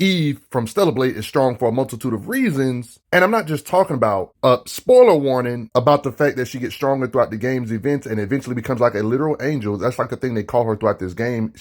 Eve from Stellar Blade is strong for a multitude of reasons. And I'm not just talking about a spoiler warning about the fact that she gets stronger throughout the game's events and eventually becomes like a literal angel. That's like the thing they call her throughout this game.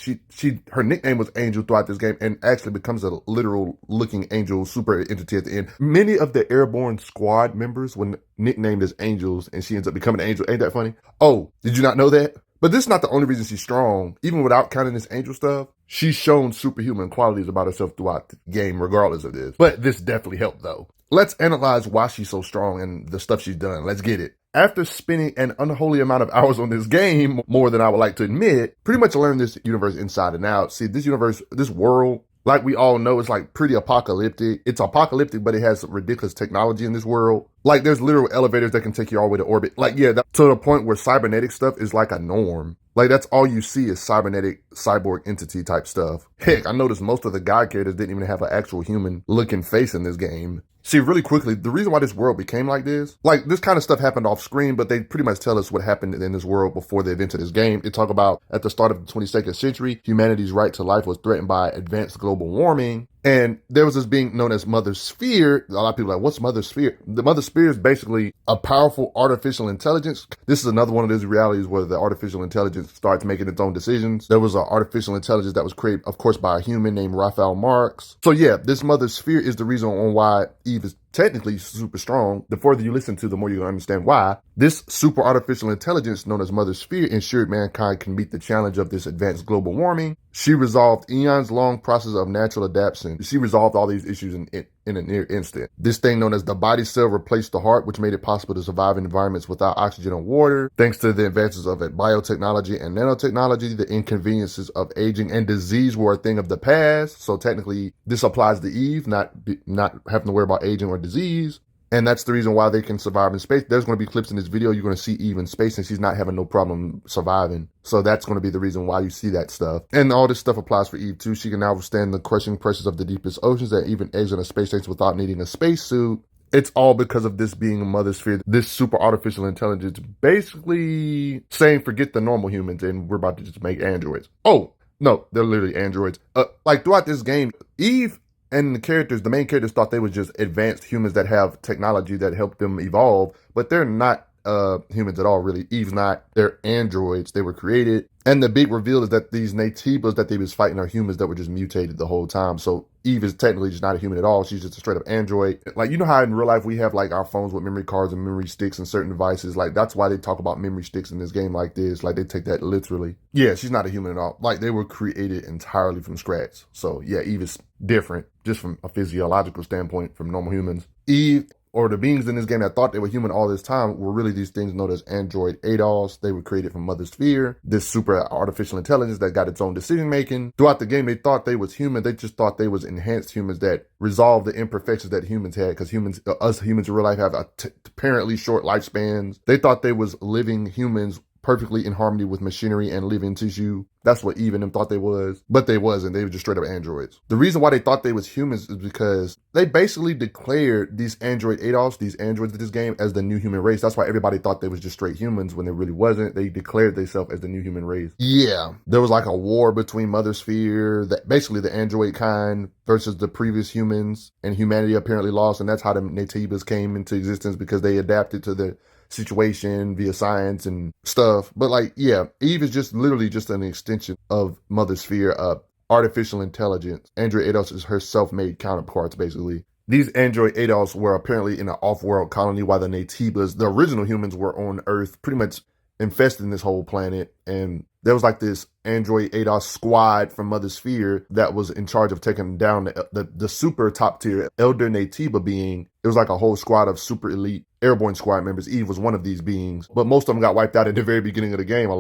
Her nickname was Angel throughout this game and actually becomes a literal looking angel super entity at the end. Many of the Airborne squad members were nicknamed as angels and she ends up becoming an angel. Ain't that funny? Oh, did you not know that? But this is not the only reason she's strong. Even without counting this angel stuff, she's shown superhuman qualities about herself throughout the game, regardless of this. But this definitely helped, though. Let's analyze why she's so strong and the stuff she's done. Let's get it. After spending an unholy amount of hours on this game, more than I would like to admit, pretty much learned this universe inside and out. See, this universe, this world, like we all know, it's like pretty apocalyptic. It's apocalyptic, but it has ridiculous technology in this world. Like there's literal elevators that can take you all the way to orbit. Like, yeah, to the point where cybernetic stuff is like a norm. Like that's all you see is cybernetic, cyborg entity type stuff. Heck, I noticed most of the guy characters didn't even have an actual human looking face in this game. See, really quickly, the reason why this world became like this kind of stuff happened off screen, but they pretty much tell us what happened in this world before the event of this game. They talk about at the start of the 22nd century, humanity's right to life was threatened by advanced global warming. And there was this being known as Mother Sphere. A lot of people are like, what's Mother Sphere? The Mother Sphere is basically a powerful artificial intelligence. This is another one of those realities where the artificial intelligence starts making its own decisions. There was an artificial intelligence that was created, of course, by a human named Raphael Marx. So yeah, this Mother Sphere is the reason on why Eve is technically super strong. The further you listen to, the more you're going to understand why. This super artificial intelligence known as Mother Sphere ensured mankind can meet the challenge of this advanced global warming. She resolved eons long process of natural adaptation. She resolved all these issues in a near instant. This thing known as the body cell replaced the heart, which made it possible to survive in environments without oxygen or water. Thanks to the advances of biotechnology and nanotechnology, the inconveniences of aging and disease were a thing of the past. So technically, this applies to Eve, not having to worry about aging or disease. And that's the reason why they can survive in space. There's going to be clips in this video. You're going to see Eve in space and she's not having no problem surviving. So that's going to be the reason why you see that stuff. And all this stuff applies for Eve too. She can now withstand the crushing pressures of the deepest oceans and even exit a space station without needing a spacesuit. It's all because of this being a Mother Sphere, this super artificial intelligence, basically saying forget the normal humans and we're about to just make androids. Oh, no, they're literally androids. Like throughout this game, Eve and the main characters thought they were just advanced humans that have technology that helped them evolve, but they're not humans at all, really. Eve's not. They're androids. They were created. And the big reveal is that these Natibas that they was fighting are humans that were just mutated the whole time. So Eve is technically just not a human at all. She's just a straight up android. Like, you know how in real life we have like our phones with memory cards and memory sticks and certain devices? Like, that's why they talk about memory sticks in this game like this. Like, they take that literally. Yeah, she's not a human at all. Like, they were created entirely from scratch. So yeah, Eve is different just from a physiological standpoint from normal humans. Eve, or the beings in this game that thought they were human all this time, were really these things known as android ADOS. They were created from Mother Sphere, this super artificial intelligence that got its own decision making. Throughout the game, they thought they was human. They just thought they was enhanced humans that resolved the imperfections that humans had, because us humans in real life have apparently short lifespans. They thought they was living humans perfectly in harmony with machinery and living tissue. That's what Eve and them thought they was. But they wasn't. They were just straight up androids. The reason why they thought they was humans is because they basically declared these android ADOS, these androids of this game, as the new human race. That's why everybody thought they was just straight humans when they really wasn't. They declared themselves as the new human race. Yeah. There was like a war between Mother Sphere, basically the android kind, versus the previous humans. And humanity apparently lost. And that's how the Natibas came into existence, because they adapted to the situation via science and stuff. But like, yeah, Eve is just literally just an extension of Mother Sphere, artificial intelligence. Android ADOS is her self-made counterparts, basically. These android ADOS were apparently in an off-world colony, while the Natibas, the original humans, were on Earth, pretty much infesting this whole planet. And there was like this android ADOS squad from Mother Sphere that was in charge of taking down the super top tier elder Natiba being. It was like a whole squad of super elite airborne squad members. Eve was one of these beings, but most of them got wiped out at the very beginning of the game,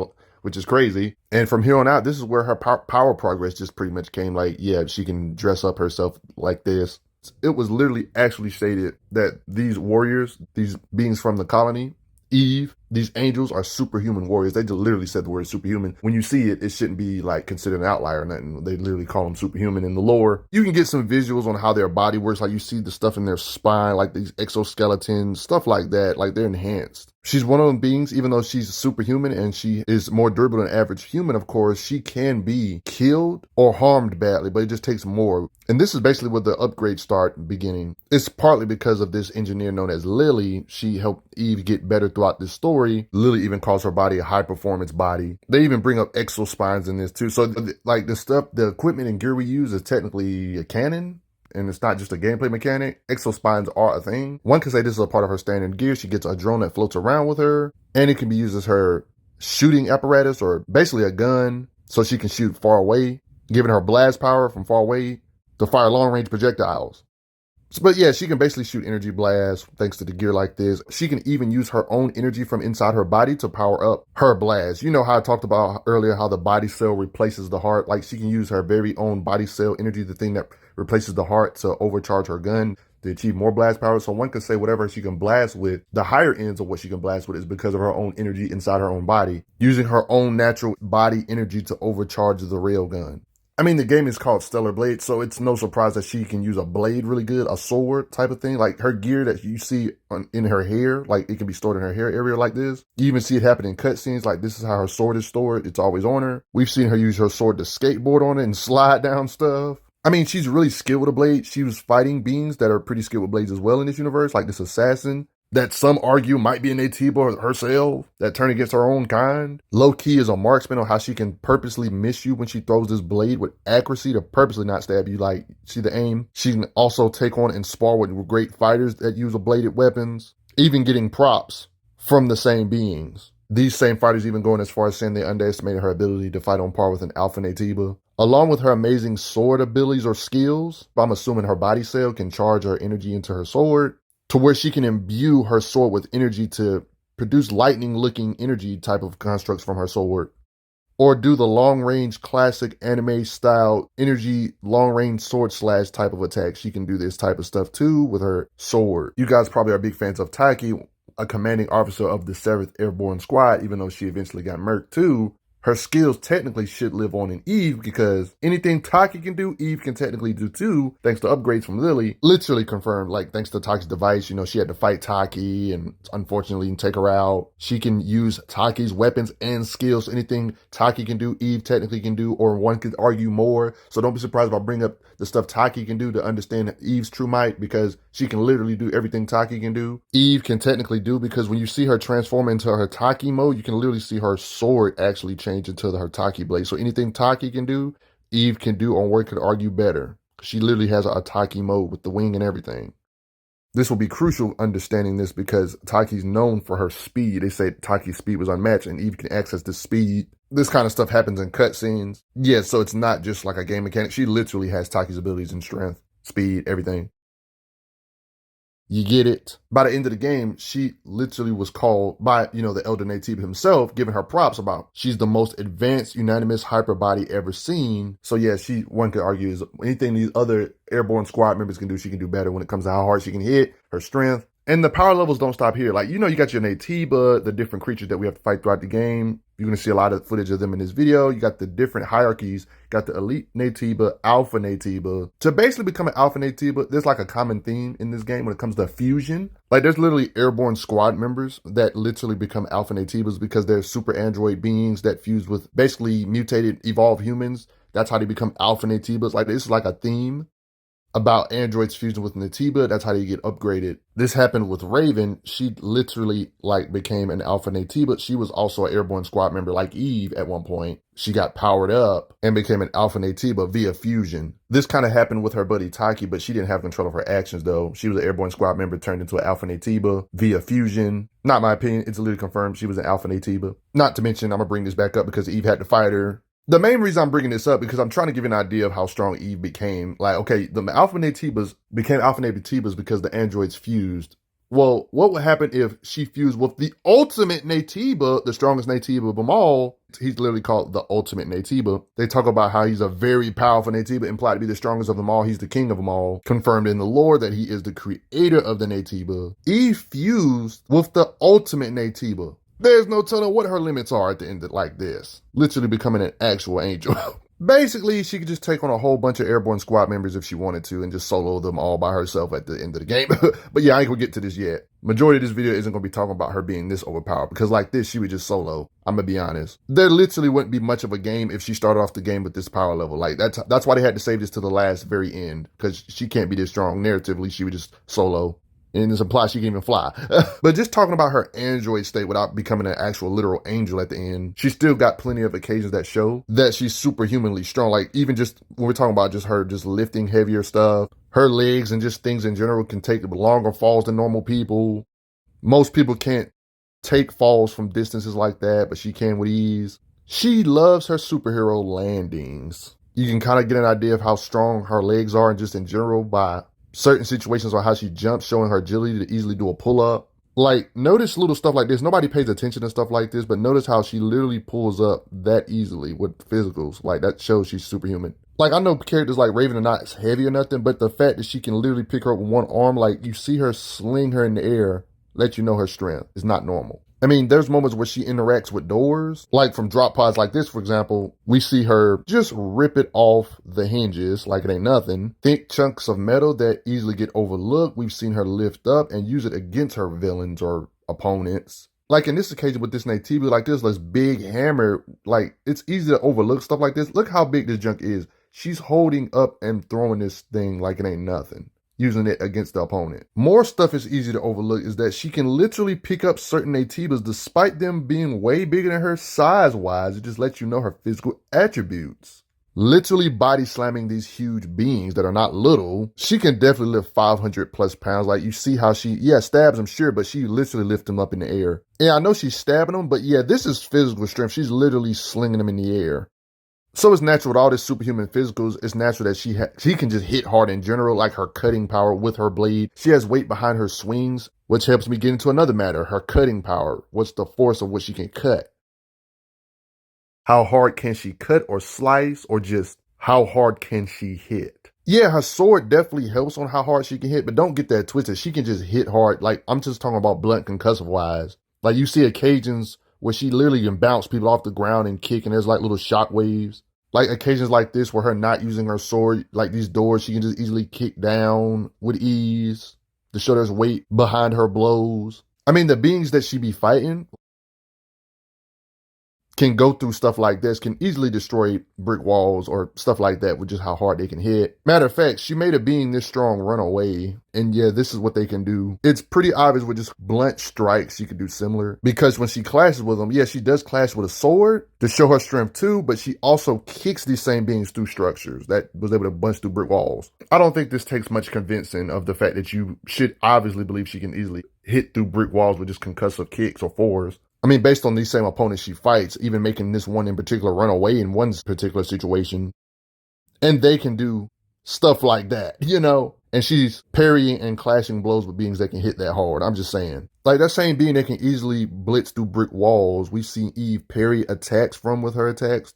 which is crazy. And from here on out, this is where her power progress just pretty much came. Like, yeah, she can dress up herself like this. It was literally actually stated that these warriors, these beings from the colony, Eve, These angels are superhuman warriors. They just literally said the word superhuman. When you see it, it shouldn't be like considered an outlier or nothing. They literally call them superhuman in the lore. You can get some visuals on how their body works. Like you see the stuff in their spine, like these exoskeletons, stuff like that. Like they're enhanced. She's one of them beings, even though she's superhuman and she is more durable than average human, of course, she can be killed or harmed badly, but it just takes more. And this is basically where the upgrades start beginning. It's partly because of this engineer known as Lily. She helped Eve get better throughout this story. Lily even calls her body a high-performance body. They even bring up exospines in this too. So like the stuff, the equipment and gear we use is technically a canon. And it's not just a gameplay mechanic. Exospines are a thing. One can say this is a part of her standard gear. She gets a drone that floats around with her, and it can be used as her shooting apparatus or basically a gun, so she can shoot far away, giving her blast power from far away to fire long-range projectiles. But yeah, she can basically shoot energy blasts thanks to the gear like this. She can even use her own energy from inside her body to power up her blast. You know how I talked about earlier how the body cell replaces the heart? Like she can use her very own body cell energy, the thing that replaces the heart, to overcharge her gun to achieve more blast power. So one could say whatever she can blast with, the higher ends of what she can blast with is because of her own energy inside her own body, using her own natural body energy to overcharge the railgun. I mean, the game is called Stellar Blade, so it's no surprise that she can use a blade really good, a sword type of thing. Like her gear that you see in her hair, like it can be stored in her hair area like this. You even see it happen in cutscenes, like this is how her sword is stored. It's always on her. We've seen her use her sword to skateboard on it and slide down stuff. I mean, she's really skilled with a blade. She was fighting beings that are pretty skilled with blades as well in this universe, like this assassin that some argue might be an Atiba herself, that turned against her own kind. Low-key is a marksman on how she can purposely miss you when she throws this blade with accuracy to purposely not stab you. Like, see the aim? She can also take on and spar with great fighters that use bladed weapons, even getting props from the same beings. These same fighters even going as far as saying they underestimated her ability to fight on par with an Alpha Natiba. Along with her amazing sword abilities or skills, I'm assuming her body cell can charge her energy into her sword, to where she can imbue her sword with energy to produce lightning-looking energy type of constructs from her sword. Or do the long-range classic anime-style energy long-range sword slash type of attack. She can do this type of stuff too with her sword. You guys probably are big fans of Taki, a commanding officer of the 7th Airborne Squad, even though she eventually got murked too. Her skills technically should live on in Eve, because anything Taki can do, Eve can technically do too, thanks to upgrades from Lily. Literally confirmed, like thanks to Taki's device, you know, she had to fight Taki and unfortunately take her out. She can use Taki's weapons and skills. Anything Taki can do, Eve technically can do, or one could argue more. So don't be surprised if I bring up the stuff Taki can do to understand Eve's true might, because she can literally do everything Taki can do. Eve can technically do, because when you see her transform into her Taki mode, you can literally see her sword actually change into her Taki blade. So anything Taki can do, Eve can do, or one could argue better. She literally has a Taki mode with the wing and everything. This will be crucial understanding this, because Taki's known for her speed. They say Taki's speed was unmatched, and Eve can access this speed. This kind of stuff happens in cutscenes. Yeah, so it's not just like a game mechanic. She literally has Taki's abilities and strength, speed, everything. You get it? By the end of the game, she literally was called by, you know, the Elder Natiba himself, giving her props about she's the most advanced unanimous hyper body ever seen. So yeah, one could argue is anything these other airborne squad members can do, she can do better when it comes to how hard she can hit, her strength. And the power levels don't stop here. Like, you know, you got your Natiba, the different creatures that we have to fight throughout the game. You're going to see a lot of footage of them in this video. You got the different hierarchies. You got the elite Natiba, alpha Natiba. To basically become an alpha Natiba, there's like a common theme in this game when it comes to fusion. Like, there's literally airborne squad members that literally become alpha Natibas because they're super android beings that fuse with basically mutated, evolved humans. That's how they become alpha Natibas. Like, this is like a theme about androids fusing with Natiba. That's how they get upgraded. This happened with Raven. She literally like became an alpha Natiba. She was also an airborne squad member like Eve at one point. She got powered up and became an alpha Natiba via fusion. This kind of happened with her buddy Taki, but she didn't have control of her actions though. She was an airborne squad member turned into an alpha Natiba via fusion. Not my opinion. It's literally confirmed she was an alpha Natiba. Not to mention, I'm going to bring this back up because Eve had to fight her. The main reason I'm bringing this up because I'm trying to give you an idea of how strong Eve became. Like, okay, the alpha Natibas became alpha Natibas because the androids fused. Well, what would happen if she fused with the ultimate Natiba, the strongest Natiba of them all? He's literally called the ultimate Natiba. They talk about how he's a very powerful Natiba, implied to be the strongest of them all. He's the king of them all. Confirmed in the lore that he is the creator of the Natiba. Eve fused with the ultimate Natiba. There's no telling what her limits are at the end of like this. Literally becoming an actual angel. Basically, she could just take on a whole bunch of airborne squad members if she wanted to and just solo them all by herself at the end of the game. But yeah, I ain't gonna get to this yet. Majority of this video isn't gonna be talking about her being this overpowered because like this, she would just solo. I'm gonna be honest. There literally wouldn't be much of a game if she started off the game with this power level. Like that's why they had to save this to the last very end because she can't be this strong. Narratively, she would just solo. And this implies she can even fly. But just talking about her android state without becoming an actual literal angel at the end, she still got plenty of occasions that show that she's superhumanly strong. Like even just when we're talking about just her just lifting heavier stuff, her legs and just things in general can take longer falls than normal people. Most people can't take falls from distances like that, but she can with ease. She loves her superhero landings. You can kind of get an idea of how strong her legs are and just in general by certain situations on how she jumps, showing her agility to easily do a pull-up. Like, notice little stuff like this. Nobody pays attention to stuff like this, but notice how she literally pulls up that easily with physicals. Like, that shows she's superhuman. Like, I know characters like Raven are not heavy or nothing, but the fact that she can literally pick her up with one arm, like, you see her sling her in the air, let you know her strength is not normal. I mean, there's moments where she interacts with doors, like from drop pods like this, for example, we see her just rip it off the hinges like it ain't nothing. Thick chunks of metal that easily get overlooked. We've seen her lift up and use it against her villains or opponents. Like in this occasion with this Nativi, like this big hammer, like it's easy to overlook stuff like this. Look how big this junk is. She's holding up and throwing this thing like it ain't nothing, using it against the opponent. More stuff is easy to overlook is that she can literally pick up certain Nativas despite them being way bigger than her size-wise. It just lets you know her physical attributes. Literally body slamming these huge beings that are not little. She can definitely lift 500 plus pounds. Like you see how she, stabs them, sure, but she literally lifts them up in the air. Yeah, I know she's stabbing them, but yeah, this is physical strength. She's literally slinging them in the air. So it's natural with all this superhuman physicals, it's natural that she can just hit hard in general, like her cutting power with her blade. She has weight behind her swings, which helps me get into another matter, her cutting power. What's the force of what she can cut? How hard can she cut or slice, or just how hard can she hit? Yeah, her sword definitely helps on how hard she can hit, but don't get that twisted. She can just hit hard. Like, I'm just talking about blunt concussive wise. Like, you see occasions where she literally can bounce people off the ground and kick, and there's like little shock waves. Like occasions like this where her not using her sword, like these doors, she can just easily kick down with ease to show there's weight behind her blows. I mean, the beings that she be fighting can go through stuff like this, can easily destroy brick walls or stuff like that with just how hard they can hit. Matter of fact, she made a being this strong run away. And yeah, this is what they can do. It's pretty obvious with just blunt strikes she can do similar. Because when she clashes with them, yeah, she does clash with a sword to show her strength too, but she also kicks these same beings through structures that was able to bunch through brick walls. I don't think this takes much convincing of the fact that you should obviously believe she can easily hit through brick walls with just concussive kicks or fours. I mean, based on these same opponents she fights, even making this one in particular run away in one particular situation, and they can do stuff like that, you know? And she's parrying and clashing blows with beings that can hit that hard. I'm just saying. Like that same being that can easily blitz through brick walls, we've seen Eve parry attacks from with her attacks.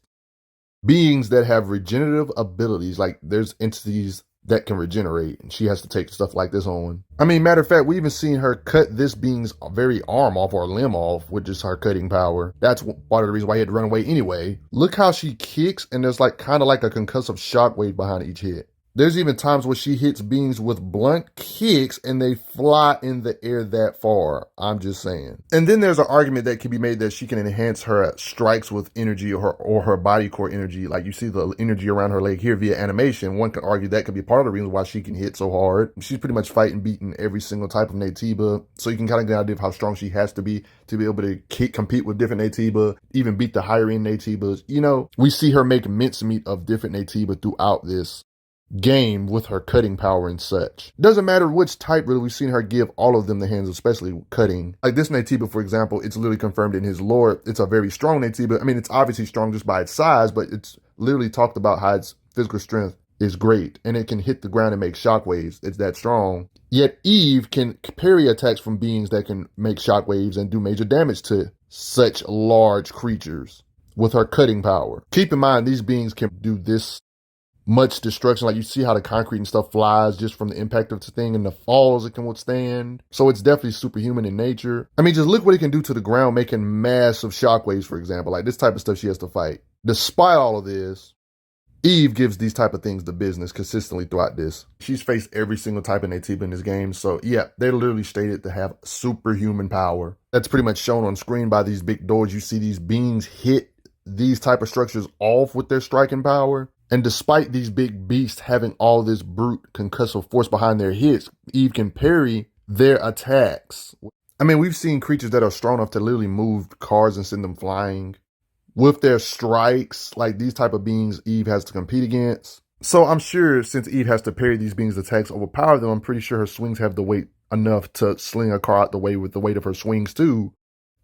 Beings that have regenerative abilities, like there's entities that can regenerate, and she has to take stuff like this on. I mean, matter of fact, we even seen her cut this being's very arm off or limb off with just her cutting power. That's part of the reason why he had to run away anyway. Look how she kicks, and there's like kind of like a concussive shockwave behind each hit. There's even times where she hits beings with blunt kicks and they fly in the air that far. I'm just saying. And then there's an argument that can be made that she can enhance her strikes with energy or her body core energy. Like you see the energy around her leg here via animation. One can argue that could be part of the reason why she can hit so hard. She's pretty much fighting, beating every single type of Natiba. So you can kind of get an idea of how strong she has to be able to compete with different Natiba, even beat the higher end Natibas. You know, we see her make mincemeat of different Natiba throughout this game with her cutting power and such. Doesn't matter which type, really, we've seen her give all of them the hands, especially cutting. Like this Natiba, for example, it's literally confirmed in his lore. It's a very strong Natiba. I mean, it's obviously strong just by its size, but it's literally talked about how its physical strength is great, and it can hit the ground and make shockwaves. It's that strong. Yet Eve can parry attacks from beings that can make shockwaves and do major damage to such large creatures with her cutting power. Keep in mind, these beings can do this much destruction. Like you see how the concrete and stuff flies just from the impact of the thing and the falls it can withstand. So it's definitely superhuman in nature. I mean, just look what it can do to the ground, making massive shockwaves, for example. Like this type of stuff she has to fight. Despite all of this, Eve gives these type of things the business consistently throughout this. She's faced every single type of Natiba in this game. So yeah, they're literally stated to have superhuman power. That's pretty much shown on screen by these big doors. You see these beings hit these type of structures off with their striking power. And despite these big beasts having all this brute concussive force behind their hits, Eve can parry their attacks. I mean, we've seen creatures that are strong enough to literally move cars and send them flying. With their strikes, like these type of beings Eve has to compete against. So I'm sure since Eve has to parry these beings' attacks, overpower them, I'm pretty sure her swings have the weight enough to sling a car out the way with the weight of her swings too.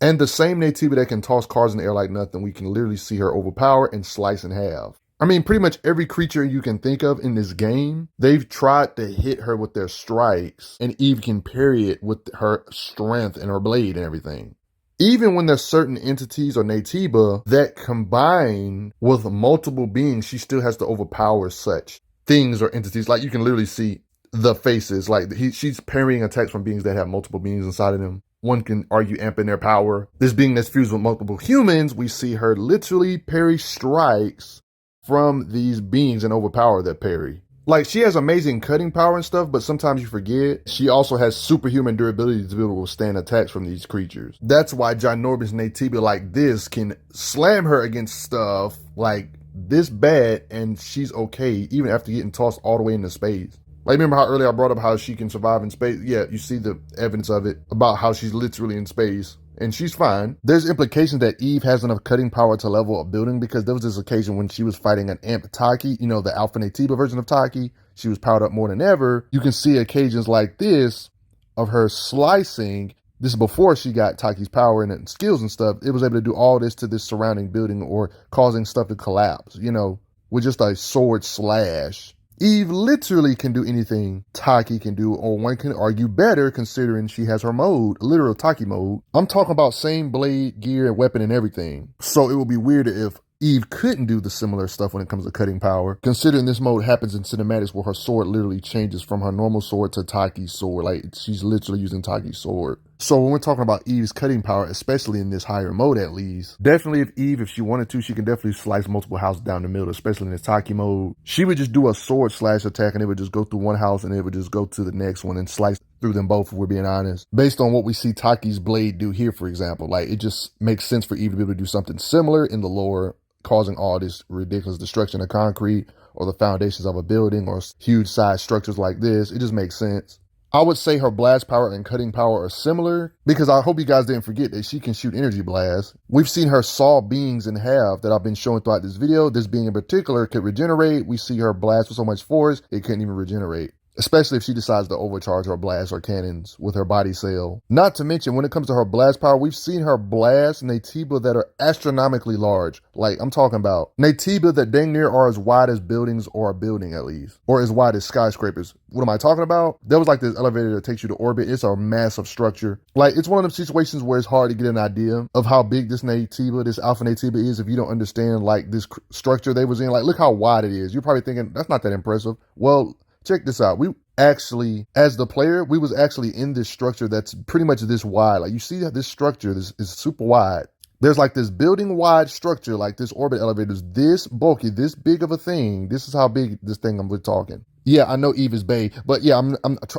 And the same Natiba that can toss cars in the air like nothing, we can literally see her overpower and slice in half. I mean, pretty much every creature you can think of in this game, they've tried to hit her with their strikes, and Eve can parry it with her strength and her blade and everything. Even when there's certain entities or Natiba that combine with multiple beings, she still has to overpower such things or entities. Like you can literally see the faces. Like she's parrying attacks from beings that have multiple beings inside of them. One can argue amping their power. This being that's fused with multiple humans, we see her literally parry strikes from these beings and overpower that parry. Like, she has amazing cutting power and stuff, but sometimes you forget she also has superhuman durability to be able to withstand attacks from these creatures. That's why ginormous Natiba like this can slam her against stuff like this bad, and she's okay, even after getting tossed all the way into space. Like, remember how earlier I brought up how she can survive in space? Yeah, you see the evidence of it, about how she's literally in space. And she's fine. There's implications that Eve has enough cutting power to level a building, because there was this occasion when she was fighting an Amp Taki, you know, the Alpha Natiba version of Taki. She was powered up more than ever. You can see occasions like this of her slicing. This is before she got Taki's power and skills and stuff. It was able to do all this to this surrounding building or causing stuff to collapse, you know, with just a sword slash. Eve literally can do anything Taki can do, or one can argue better considering she has her mode, literal Taki mode. I'm talking about same blade, gear, and weapon and everything. So it would be weird if Eve couldn't do the similar stuff when it comes to cutting power, considering this mode happens in cinematics where her sword literally changes from her normal sword to Taki's sword. Like, she's literally using Taki's sword. So when we're talking about Eve's cutting power, especially in this higher mode at least, definitely if she wanted to, she can definitely slice multiple houses down the middle, especially in this Taki mode. She would just do a sword slash attack and it would just go through one house and it would just go to the next one and slice through them both, if we're being honest. Based on what we see Taki's blade do here, for example, like, it just makes sense for Eve to be able to do something similar in the lower, causing all this ridiculous destruction of concrete or the foundations of a building or huge size structures like this. It just makes sense. I would say her blast power and cutting power are similar, because I hope you guys didn't forget that she can shoot energy blasts. We've seen her saw beings in half that I've been showing throughout this video. This being in particular could regenerate. We see her blast with so much force, it couldn't even regenerate. Especially if she decides to overcharge her blasts or cannons with her body cell. Not to mention, when it comes to her blast power, we've seen her blast Natiba that are astronomically large. Like, I'm talking about Natiba that dang near are as wide as buildings, or a building at least, or as wide as skyscrapers. What am I talking about? There was like this elevator that takes you to orbit. It's a massive structure. Like, it's one of them situations where it's hard to get an idea of how big this Natiba, this Alpha Natiba is, if you don't understand like this structure they was in. Like, look how wide it is. You're probably thinking, that's not that impressive. Well, check this out. We actually, as the player, we was actually in this structure that's pretty much this wide. Like, you see that this structure is super wide. There's like this building wide structure, like this orbit elevator is this bulky, this big of a thing. This is how big this thing we're talking. Yeah, I know Eve is bae, but yeah,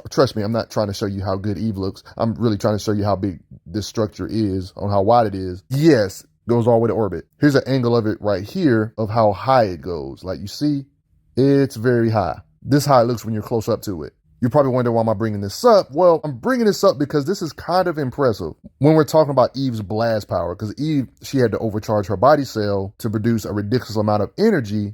trust me, I'm not trying to show you how good Eve looks. I'm really trying to show you how big this structure is, on how wide it is. Yes, goes all the way to orbit. Here's an angle of it right here of how high it goes. Like, you see, it's very high. This is how it looks when you're close up to it. You're probably wondering, why am I bringing this up? Well, I'm bringing this up because this is kind of impressive when we're talking about Eve's blast power, because Eve, she had to overcharge her body cell to produce a ridiculous amount of energy.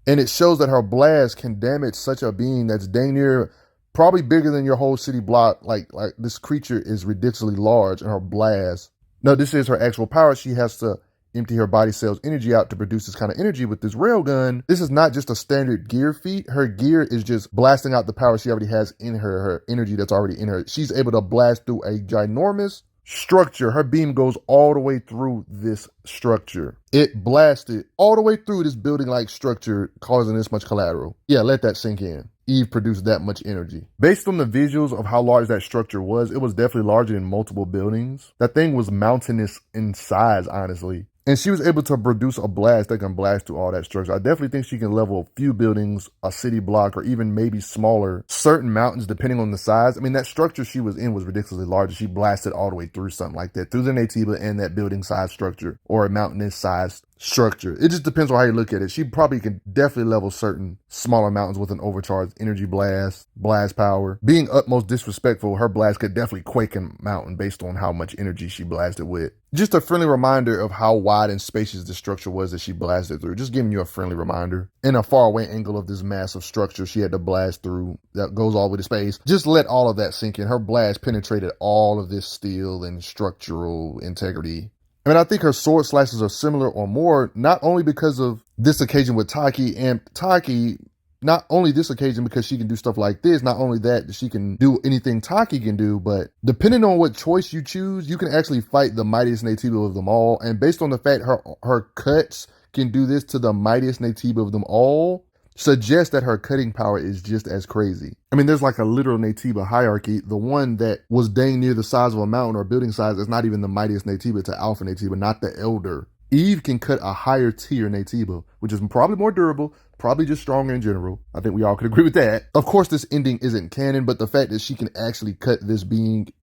And it shows that her blast can damage such a being that's dang near probably bigger than your whole city block. Like this creature is ridiculously large, and her blast. No, this is her actual power. She has to empty her body cells energy out to produce this kind of energy with this railgun. This is not just a standard gear feat. Her gear is just blasting out the power she already has in her energy that's already in her. She's able to blast through a ginormous structure. Her beam goes all the way through this structure. It blasted all the way through this building-like structure, causing this much collateral. Yeah, let that sink in. Eve produced that much energy. Based on the visuals of how large that structure was, it was definitely larger than multiple buildings. That thing was mountainous in size, honestly. And she was able to produce a blast that can blast through all that structure. I definitely think she can level a few buildings, a city block, or even maybe smaller, certain mountains, depending on the size. I mean, that structure she was in was ridiculously large. She blasted all the way through something like that, through the Natiba and that building size structure, or a mountainous size structure. It just depends on how you look at it. She probably can definitely level certain smaller mountains with an overcharged energy blast power. Being utmost disrespectful, her blast could definitely quake a mountain based on how much energy she blasted with. Just a friendly reminder of how wide and spacious the structure was that she blasted through. Just giving you a friendly reminder. In a far away angle of this massive structure she had to blast through that goes all the way to space. Just let all of that sink in. Her blast penetrated all of this steel and structural integrity. I mean, I think her sword slashes are similar or more, not only because of this occasion with Taki, and Taki, not only this occasion because she can do stuff like this, not only that she can do anything Taki can do, but depending on what choice you choose, you can actually fight the mightiest Natiba of them all. And based on the fact her cuts can do this to the mightiest Natiba of them all, suggests that her cutting power is just as crazy. I mean, there's like a literal Natiba hierarchy. The one that was dang near the size of a mountain or building size is not even the mightiest Natiba to Alpha Natiba, not the Elder. Eve can cut a higher tier Natiba, which is probably more durable, probably just stronger in general. I think we all could agree with that. Of course, this ending isn't canon, but the fact that she can actually cut this being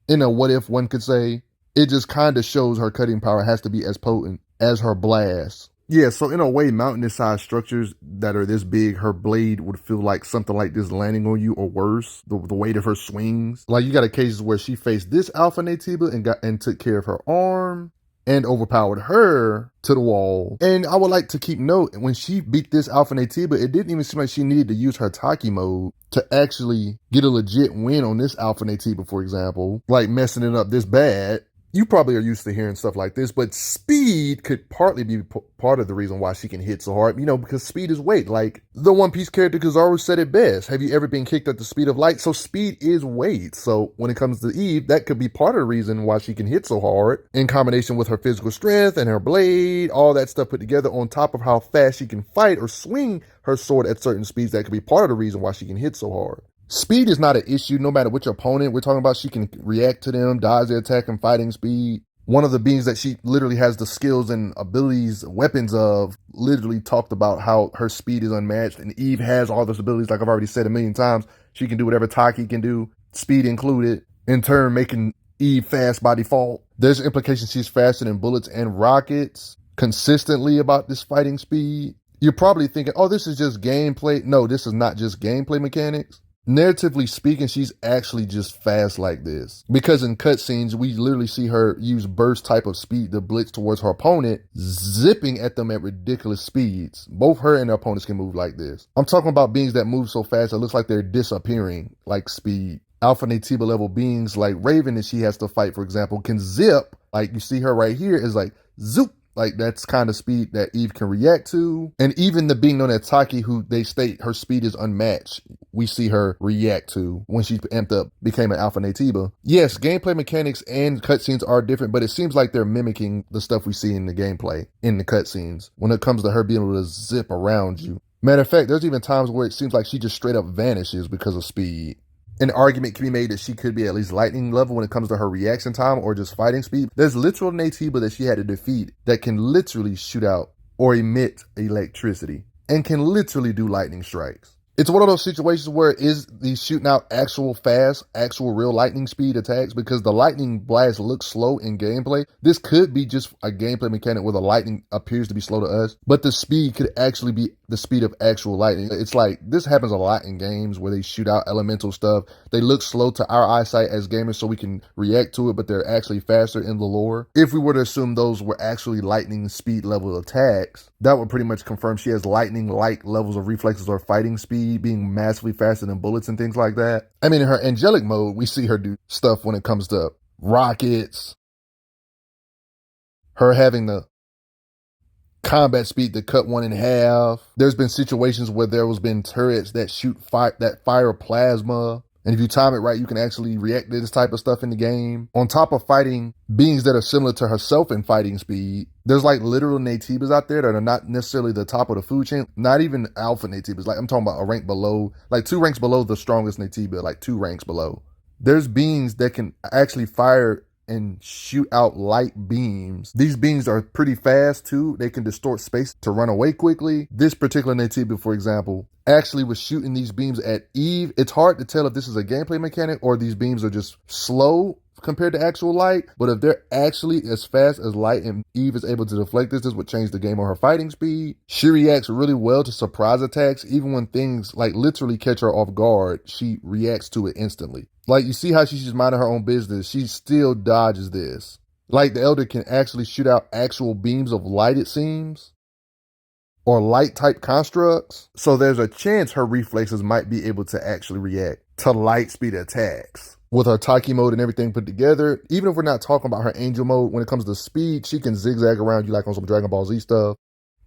in a what if, one could say, it just kind of shows her cutting power has to be as potent as her blast. Yeah, so in a way, mountainous-sized structures that are this big, her blade would feel like something like this landing on you, or worse, the weight of her swings. Like, you got cases where she faced this Alpha Natiba and took care of her arm and overpowered her to the wall. And I would like to keep note, when she beat this Alpha Natiba, it didn't even seem like she needed to use her Taki mode to actually get a legit win on this Alpha Natiba, for example, like messing it up this bad. You probably are used to hearing stuff like this, but speed could partly be part of the reason why she can hit so hard, because speed is weight. Like the One Piece character Kizaru said it best. Have you ever been kicked at the speed of light? So speed is weight. So when it comes to Eve, that could be part of the reason why she can hit so hard, in combination with her physical strength and her blade, all that stuff put together, on top of how fast she can fight or swing her sword at certain speeds. That could be part of the reason why she can hit so hard. Speed is not an issue no matter which opponent we're talking about. She can react to them, dodge their attack, and fighting speed. One of the beings that she literally has the skills and abilities, weapons of, literally talked about how her speed is unmatched. And Eve has all those abilities, like I've already said a million times. She can do whatever Taki can do, speed included, in turn making Eve fast by default. There's implications she's faster than bullets and rockets consistently about this fighting speed. You're probably thinking, oh, this is just gameplay. No, this is not just gameplay mechanics. Narratively speaking, she's actually just fast like this. Because in cutscenes, we literally see her use burst type of speed to blitz towards her opponent, zipping at them at ridiculous speeds. Both her and her opponents can move like this. I'm talking about beings that move so fast it looks like they're disappearing like speed. Alpha Natiba level beings like Raven that she has to fight, for example, can zip. Like you see her right here is like zoop. Like that's kind of speed that Eve can react to. And even the being known as Taki, who they state her speed is unmatched, we see her react to when she amped up, became an Alpha Natiba. Yes, gameplay mechanics and cutscenes are different, but it seems like they're mimicking the stuff we see in the gameplay, in the cutscenes, when it comes to her being able to zip around you. Matter of fact, there's even times where it seems like she just straight up vanishes because of speed. An argument can be made that she could be at least lightning level when it comes to her reaction time or just fighting speed. There's literal Natiba that she had to defeat that can literally shoot out or emit electricity and can literally do lightning strikes. It's one of those situations where is these shooting out actual fast, actual real lightning speed attacks, because the lightning blast looks slow in gameplay. This could be just a gameplay mechanic where the lightning appears to be slow to us, but the speed could actually be the speed of actual lightning. It's like this happens a lot in games where they shoot out elemental stuff. They look slow to our eyesight as gamers so we can react to it, but they're actually faster in the lore. If we were to assume those were actually lightning speed level attacks, that would pretty much confirm she has lightning-like levels of reflexes or fighting speed, being massively faster than bullets and things like that. I mean, in her angelic mode, we see her do stuff when it comes to rockets, her having the combat speed to cut one in half. There's been situations where there has been turrets that shoot that fire plasma. And if you time it right, you can actually react to this type of stuff in the game. On top of fighting beings that are similar to herself in fighting speed, there's like literal Naytibas out there that are not necessarily the top of the food chain, not even alpha Naytibas. Like I'm talking about a rank below, like 2 ranks below the strongest Naytiba, like 2 ranks below. There's beings that can actually fire and shoot out light beams. These beings are pretty fast too. They can distort space to run away quickly. This particular Naytiba, for example, actually was shooting these beams at Eve. It's hard to tell if this is a gameplay mechanic or these beams are just slow compared to actual light, but if they're actually as fast as light and Eve is able to deflect this would change the game on her fighting speed. She reacts really well to surprise attacks. Even when things like literally catch her off guard, she reacts to it instantly. Like, you see how she's just minding her own business. She still dodges this. Like, the Elder can actually shoot out actual beams of light, it seems, or light type constructs. So there's a chance her reflexes might be able to actually react to light speed attacks. With her Taki mode and everything put together, even if we're not talking about her Angel mode, when it comes to speed, she can zigzag around you like on some Dragon Ball Z stuff.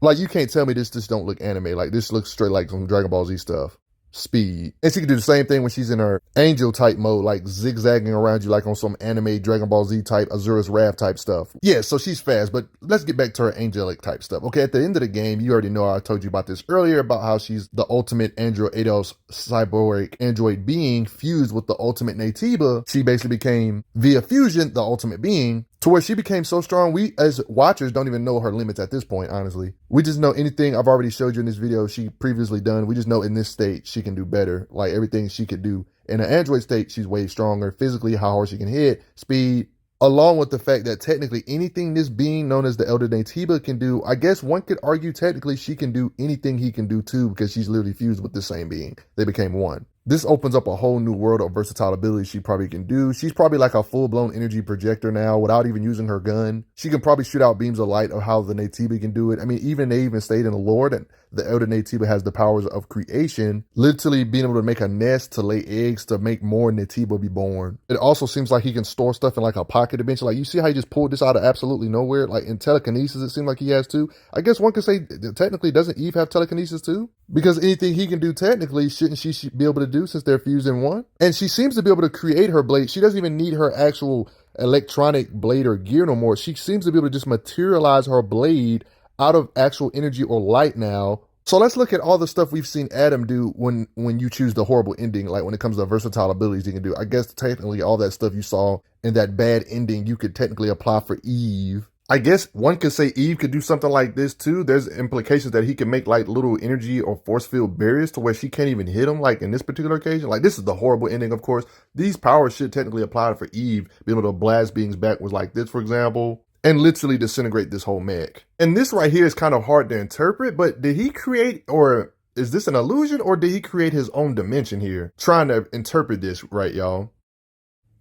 Like, you can't tell me this don't look anime. Like, this looks straight like some Dragon Ball Z stuff. Speed. And she can do the same thing when she's in her Angel type mode, like zigzagging around you like on some anime Dragon Ball Z type, Azura's Wrath type stuff. Yeah, so she's fast, but let's get back to her angelic type stuff. Okay, at the end of the game, you already know I told you about this earlier, about how she's the ultimate Android Eidos cyborg android being fused with the ultimate Naytiba. She basically became, via fusion, the ultimate being, to where she became so strong, we as watchers don't even know her limits at this point, honestly. We just know anything I've already showed you in this video she previously done. We just know in this state, she can do better. Like, everything she could do. In an Android state, she's way stronger. Physically, how hard she can hit, speed, along with the fact that technically anything this being known as the Elder Naytiba can do, I guess one could argue technically she can do anything he can do too, because she's literally fused with the same being. They became one. This opens up a whole new world of versatile abilities she probably can do. She's probably like a full-blown energy projector now without even using her gun. She can probably shoot out beams of light of how the Naytiba can do it. I mean, they even stayed in the lore that the Elder Naytiba has the powers of creation, literally being able to make a nest to lay eggs to make more Naytiba be born. It also seems like he can store stuff in like a pocket dimension. Like, you see how he just pulled this out of absolutely nowhere? Like, in telekinesis, it seems like he has too. I guess one could say, technically, doesn't Eve have telekinesis too? Because anything he can do technically, shouldn't she be able to do since they're fused in one? And she seems to be able to create her blade. She doesn't even need her actual electronic blade or gear no more. She seems to be able to just materialize her blade out of actual energy or light now. So let's look at all the stuff we've seen Adam do when you choose the horrible ending, like when it comes to versatile abilities he can do. I guess technically all that stuff you saw in that bad ending, you could technically apply for Eve. I guess one could say Eve could do something like this too. There's implications that he can make like little energy or force field barriers to where she can't even hit him, like in this particular occasion. Like, this is the horrible ending, of course. These powers should technically apply for Eve, being able to blast beings backwards like this, for example, and literally disintegrate this whole mech. And this right here is kind of hard to interpret, but did he create, or is this an illusion, or did he create his own dimension here? Trying to interpret this right, y'all.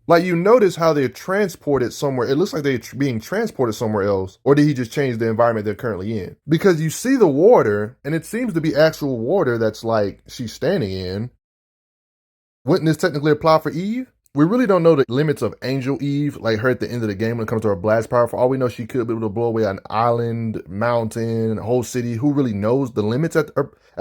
Like, you notice how they're transported somewhere. It looks like they're being transported somewhere else. Or did he just change the environment they're currently in? Because you see the water, and it seems to be actual water that's like she's standing in. Wouldn't this technically apply for Eve? We really don't know the limits of Angel Eve, like her at the end of the game when it comes to her blast power. For all we know, she could be able to blow away an island, mountain, a whole city. Who really knows the limits at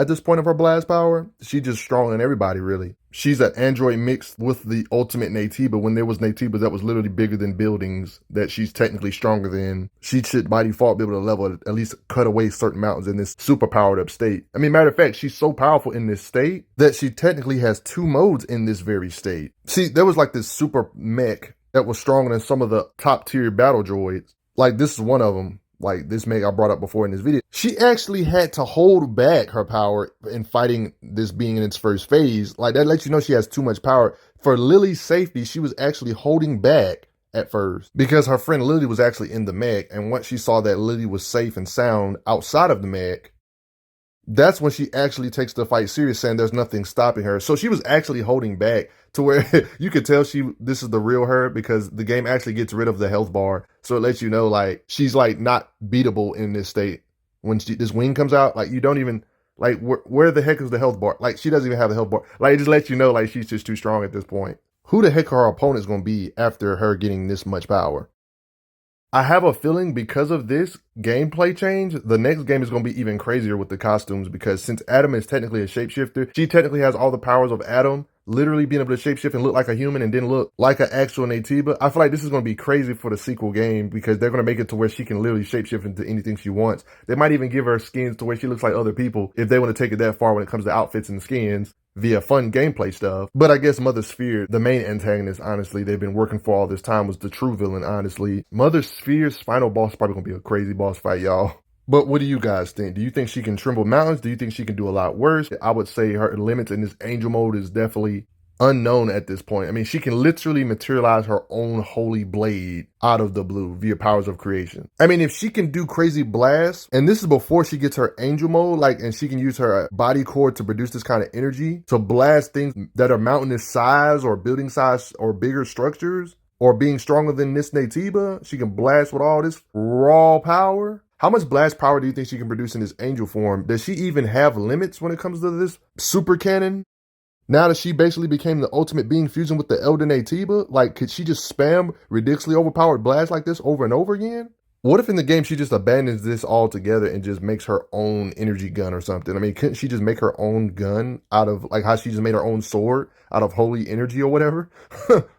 this point of her blast power? She's just stronger than everybody, really. She's an android mixed with the ultimate Naytiba. When there was Naytibas that was literally bigger than buildings that she's technically stronger than, she should by default be able to level, at least cut away certain mountains in this super powered up state. I mean, matter of fact, she's so powerful in this state that she technically has 2 modes in this very state. See, there was like this super mech that was stronger than some of the top tier battle droids. Like, this is one of them. Like this mech I brought up before in this video. She actually had to hold back her power in fighting this being in its first phase. Like, that lets you know she has too much power. For Lily's safety, she was actually holding back at first because her friend Lily was actually in the mech. And once she saw that Lily was safe and sound outside of the mech, that's when she actually takes the fight serious, saying there's nothing stopping her. So she was actually holding back to where you could tell this is the real her, because the game actually gets rid of the health bar. So it lets you know, like, she's like not beatable in this state. When this wing comes out, like, you don't even, like, where the heck is the health bar? Like, she doesn't even have the health bar. Like, it just lets you know, like, she's just too strong at this point. Who the heck are her opponents going to be after her getting this much power? I have a feeling because of this gameplay change, the next game is going to be even crazier with the costumes, because since Adam is technically a shapeshifter, she technically has all the powers of Adam, literally being able to shapeshift and look like a human and then look like an actual Naytiba. I feel like this is going to be crazy for the sequel game because they're going to make it to where she can literally shapeshift into anything she wants. They might even give her skins to where she looks like other people if they want to take it that far when it comes to outfits and skins via fun gameplay stuff. But I guess Mother Sphere, the main antagonist, honestly, they've been working for all this time, was the true villain, honestly. Mother Sphere's final boss is probably going to be a crazy boss fight, y'all. But what do you guys think? Do you think she can tremble mountains? Do you think she can do a lot worse? I would say her limits in this angel mode is definitely unknown at this point. I mean, she can literally materialize her own holy blade out of the blue via powers of creation. I mean, if she can do crazy blasts, and this is before she gets her angel mode, like, and she can use her body core to produce this kind of energy to blast things that are mountainous size or building size or bigger structures, or being stronger than this Naytiba, she can blast with all this raw power. How much blast power do you think she can produce in this angel form? Does she even have limits when it comes to this super cannon? Now that she basically became the ultimate being fusing with the Elder Naytiba, like, could she just spam ridiculously overpowered blasts like this over and over again? What if in the game she just abandons this altogether and just makes her own energy gun or something? I mean, couldn't she just make her own gun out of, like, how she just made her own sword out of holy energy or whatever?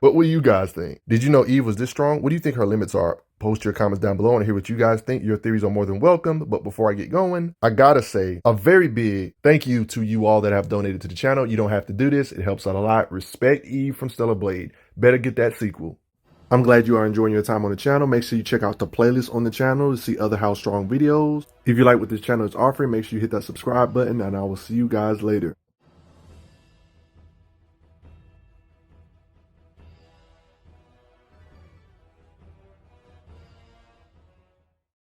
What do you guys think? Did you know Eve was this strong? What do you think her limits are? Post your comments down below and hear what you guys think. Your theories are more than welcome. But before I get going, I gotta say a very big thank you to you all that have donated to the channel. You don't have to do this. It helps out a lot. Respect Eve from Stellar Blade. Better get that sequel. I'm glad you are enjoying your time on the channel. Make sure you check out the playlist on the channel to see other How Strong videos. If you like what this channel is offering, make sure you hit that subscribe button and I will see you guys later.